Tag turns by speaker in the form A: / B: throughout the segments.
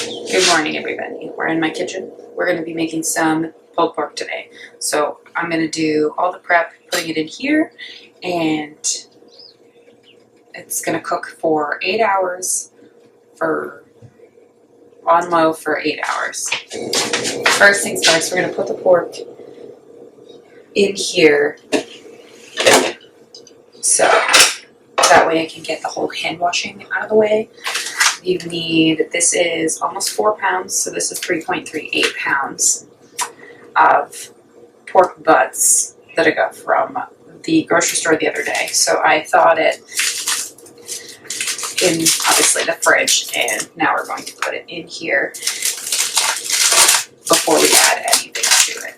A: Good morning, everybody. We're in my kitchen. We're going to be making some pulled pork today. So I'm going to do all the prep, putting it in here, and it's going to cook for 8 hours on low for 8 hours. First things first, we're going to put the pork in here so that way I can get the whole hand washing out of the way. You need, this is almost 4 pounds, so this is 3.38 pounds of pork butts that I got from the grocery store the other day. So I thawed it in, obviously, the fridge, and now we're going to put it in here before we add anything to it.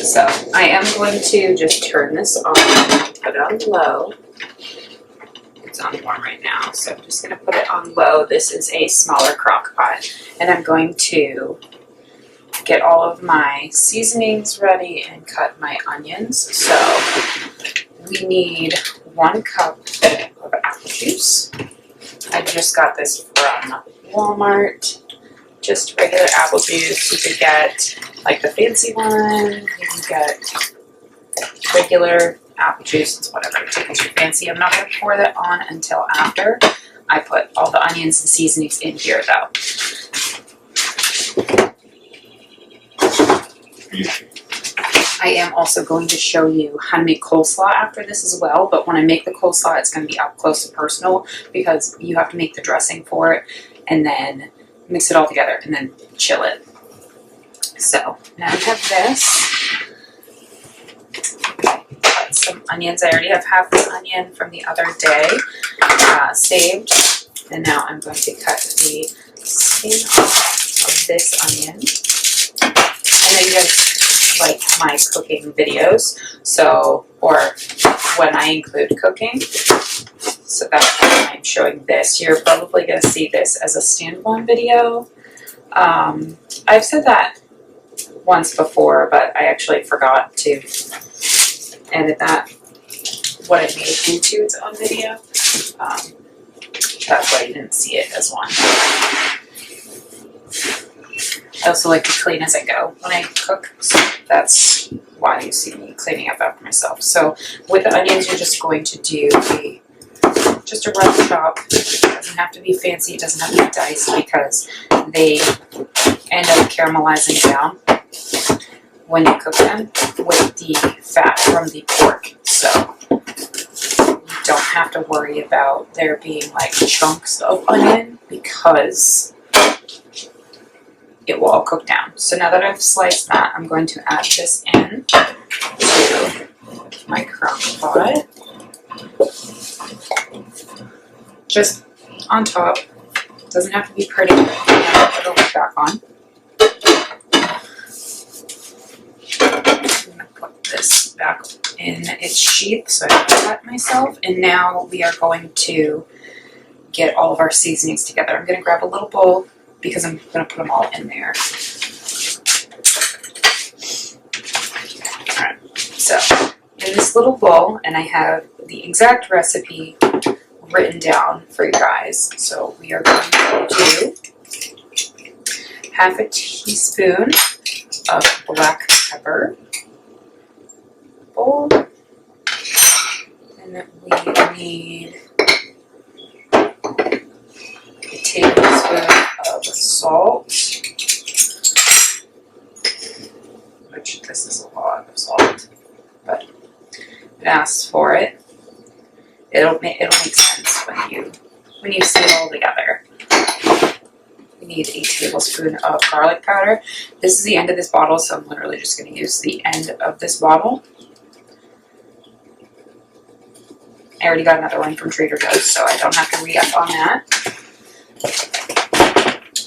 A: So I am going to just turn this on, put it on low. It's on warm right now, so I'm just going to put it on low. This is a smaller crock pot, and I'm going to get all of my seasonings ready and cut my onions. So we need 1 cup of apple juice. I just got this from Walmart. Just regular apple juice. You could get like the fancy one. You can get regular apple juice. It's whatever tickles your fancy. I'm not going to pour that on until after I put all the onions and seasonings in here, though. I am also going to show you how to make coleslaw after this as well, but when I make the coleslaw, it's going to be up close and personal because you have to make the dressing for it and then mix it all together and then chill it. So now I have this. Cut some onions. I already have half this onion from the other day saved, and now I'm going to cut the skin off of this onion. I know you guys like my cooking videos, so, or when I include cooking. So that's why I'm showing this. You're probably going to see this as a standalone video. I've said that once before, but I actually forgot to edit that, what I made into its own video. That's why you didn't see it as one. I also like to clean as I go when I cook, so that's why you see me cleaning up after myself. So with the onions, you're just going to do just a rough chop. It doesn't have to be fancy, it doesn't have to be diced because they end up caramelizing down when you cook them with the fat from the pork. So you don't have to worry about there being like chunks of onion because it will all cook down. So now that I've sliced that, I'm going to add this in to my crock pot. Just on top. Doesn't have to be pretty. I'm gonna put it back on. I'm gonna put this back in its sheath so I can cut myself. And now we are going to get all of our seasonings together. I'm gonna grab a little bowl because I'm gonna put them all in there. Alright, so in this little bowl, and I have the exact recipe written down for you guys. So we are going to do half a teaspoon of black pepper bowl, and then we need a tablespoon of salt, which this is a lot of salt, but it asks for it. It'll make sense when you see it all together. We need a tablespoon of garlic powder. This is the end of this bottle, so I'm literally just going to use the end of this bottle. I already got another one from Trader Joe's, so I don't have to re-up on that.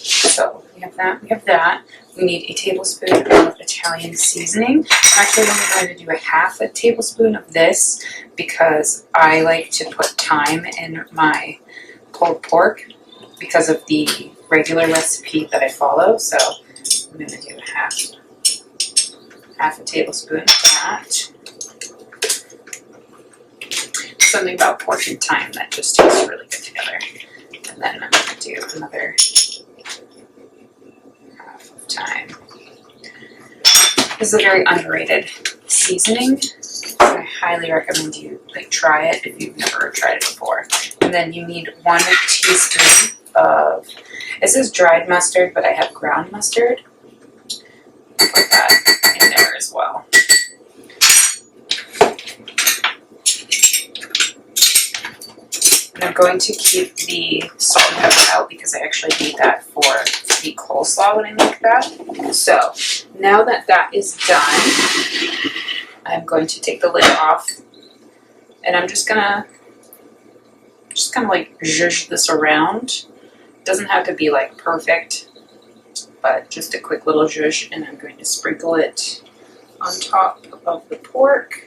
A: So we have that. We need a tablespoon of Italian seasoning. I'm actually only going to do a half a tablespoon of this because I like to put thyme in my pulled pork because of the regular recipe that I follow. So I'm going to do half a tablespoon of that. Something about pork and thyme that just tastes really good together. And then I'm going to do another half of thyme. This is a very underrated seasoning. I highly recommend you try it if you've never tried it before. And then you need 1 teaspoon of, it says dried mustard, but I have ground mustard. I'll put that in there as well. And I'm going to keep the salt and pepper out because I actually need that for the coleslaw when I make that. So now that that is done, I'm going to take the lid off, and I'm just gonna like zhuzh this around. It doesn't have to be like perfect, but just a quick little zhuzh, and I'm going to sprinkle it on top of the pork.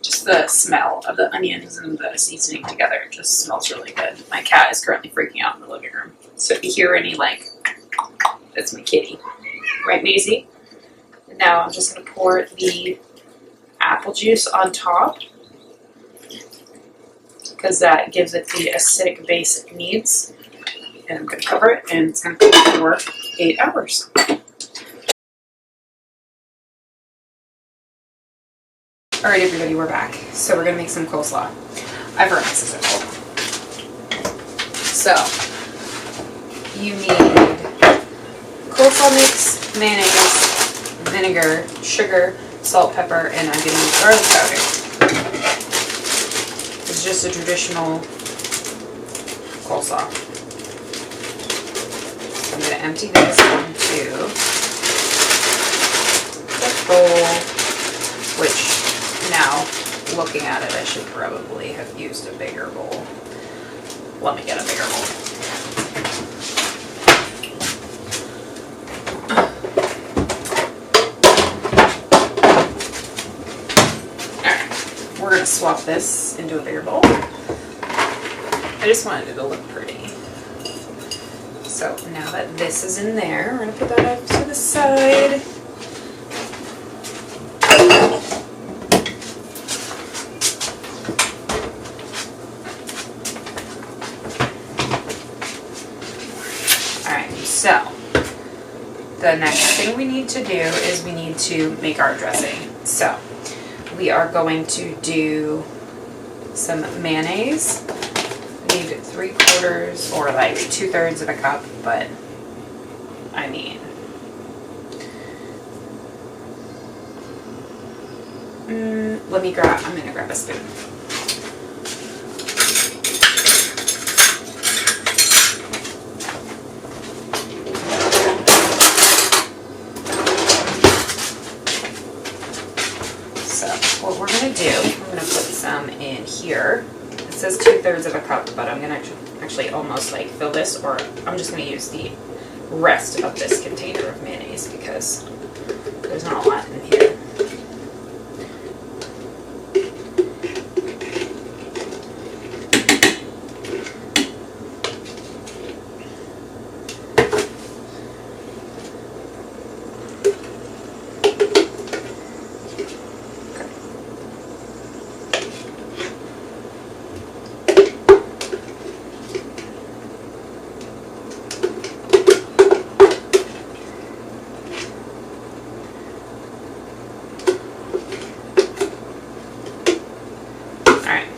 A: Just the smell of the onions and the seasoning together just smells really good. My cat is currently freaking out in the living room. So if you hear any that's my kitty. Right, Maisie? And now I'm just going to pour the apple juice on top because that gives it the acidic base it needs. And I'm going to cover it, and it's going to cook for 8 hours. Alright everybody, we're back. So we're going to make some coleslaw. I forgot my scissors. So, you need coleslaw mix, mayonnaise, vinegar, sugar, salt, pepper, and I'm going to use garlic powder. It's just a traditional coleslaw. So I'm going to empty this into the bowl, which now, looking at it, I should probably have used a bigger bowl. Let me get a bigger bowl. Alright, we're going to swap this into a bigger bowl. I just wanted it to look pretty. So now that this is in there, we're going to put that off to the side. So, the next thing we need to do is we need to make our dressing. So, we are going to do some mayonnaise. We need 3/4 or like 2/3 of a cup, but I mean, I'm gonna grab a spoon. What we're going to do, I'm going to put some in here. It says 2/3 of a cup, but I'm going to actually almost like fill this, or I'm just going to use the rest of this container of mayonnaise because there's not a lot in here.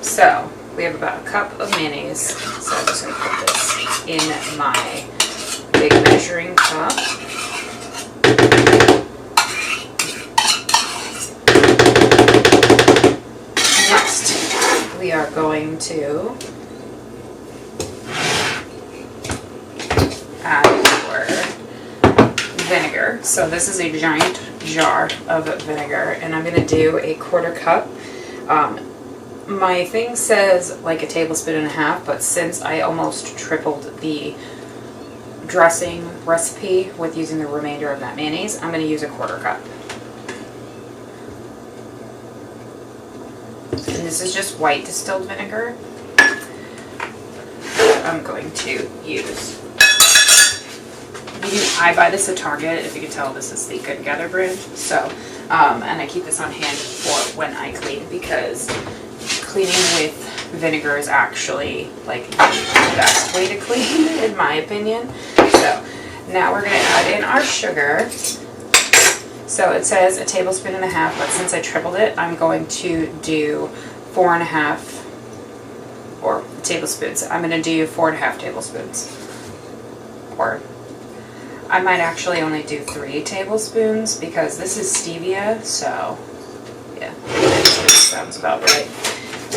A: So, we have about a cup of mayonnaise, so I'm just going to put this in my big measuring cup. Next, we are going to add our vinegar. So this is a giant jar of vinegar, and I'm going to do a 1/4 cup. My thing says like a tablespoon and a half, but since I almost tripled the dressing recipe with using the remainder of that mayonnaise, I'm going to use a 1/4 cup. And this is just white distilled vinegar that I'm going to use. I buy this at Target. If you can tell, this is the Good Gather brand. So, and I keep this on hand for when I clean, because cleaning with vinegar is actually like the best way to clean, in my opinion. So now we're going to add in our sugar. So it says a tablespoon and a half, but since I tripled it, I'm going to do 4.5 or tablespoons. I'm going to do 4.5 tablespoons. Or I might actually only do 3 tablespoons because this is stevia, so yeah, that sounds about right.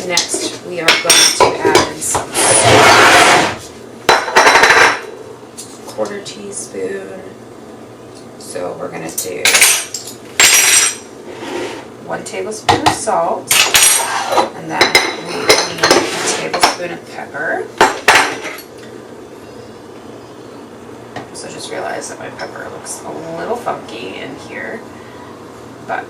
A: Next, we are going to add in some salt, 1/4 teaspoon. So we're going to do 1 tablespoon of salt, and then we need a tablespoon of pepper. So just realized that my pepper looks a little funky in here, but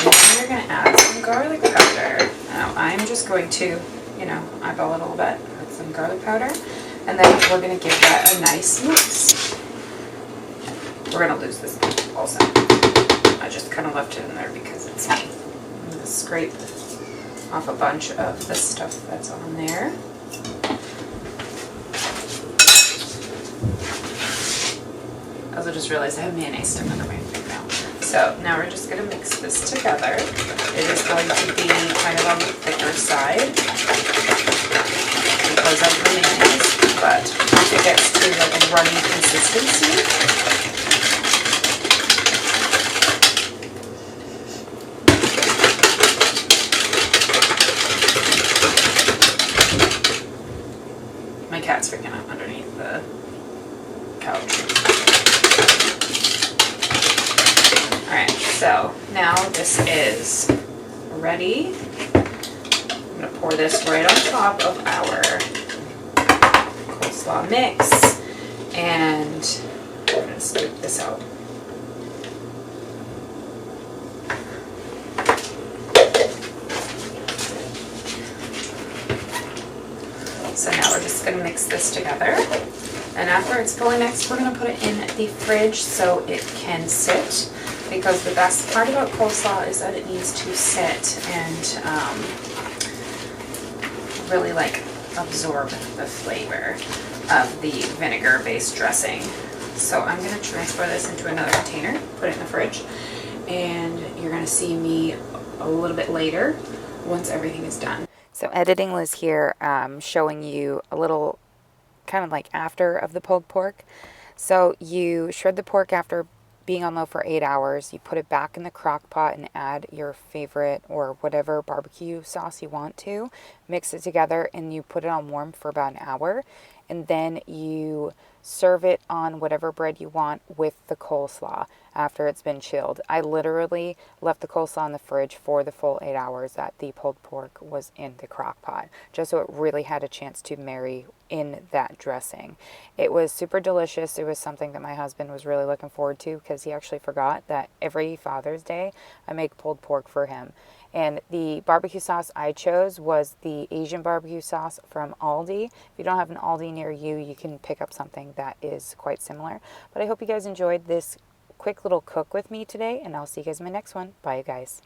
A: we're going to add some garlic powder. Now I'm just going to, eyeball it a little bit with some garlic powder, and then we're going to give that a nice mix. We're going to lose this also. I just kind of left it in there because it's me. I'm going to scrape off a bunch of the stuff that's on there. I also just realized I have mayonnaise stuck under my finger now. So now we're just going to mix this together. It is going to be kind of on the thicker side because of the mayonnaise, but once it gets to like a runny consistency, my cat's freaking out underneath the couch. Alright, so now this is ready. I'm going to pour this right on top of our coleslaw mix, and I'm going to scoop this out. So now we're just going to mix this together. And after it's fully mixed, we're going to put it in the fridge so it can sit. Because the best part about coleslaw is that it needs to sit and really like absorb the flavor of the vinegar-based dressing. So I'm going to transfer this into another container, put it in the fridge, and you're going to see me a little bit later once everything is done.
B: So editing Liz here, showing you a little kind of like after of the pulled pork. So you shred the pork after being on low for 8 hours. You put it back in the crock pot and add your favorite or whatever barbecue sauce you want to. Mix it together and you put it on warm for about an hour. And then you serve it on whatever bread you want with the coleslaw after it's been chilled. I literally left the coleslaw in the fridge for the full 8 hours that the pulled pork was in the crock pot, just so it really had a chance to marry in that dressing. It was super delicious. It was something that my husband was really looking forward to because he actually forgot that every Father's Day I make pulled pork for him. And the barbecue sauce I chose was the Asian barbecue sauce from Aldi. If you don't have an Aldi near you, you can pick up something that is quite similar. But I hope you guys enjoyed this quick little cook with me today, and I'll see you guys in my next one. Bye, you guys.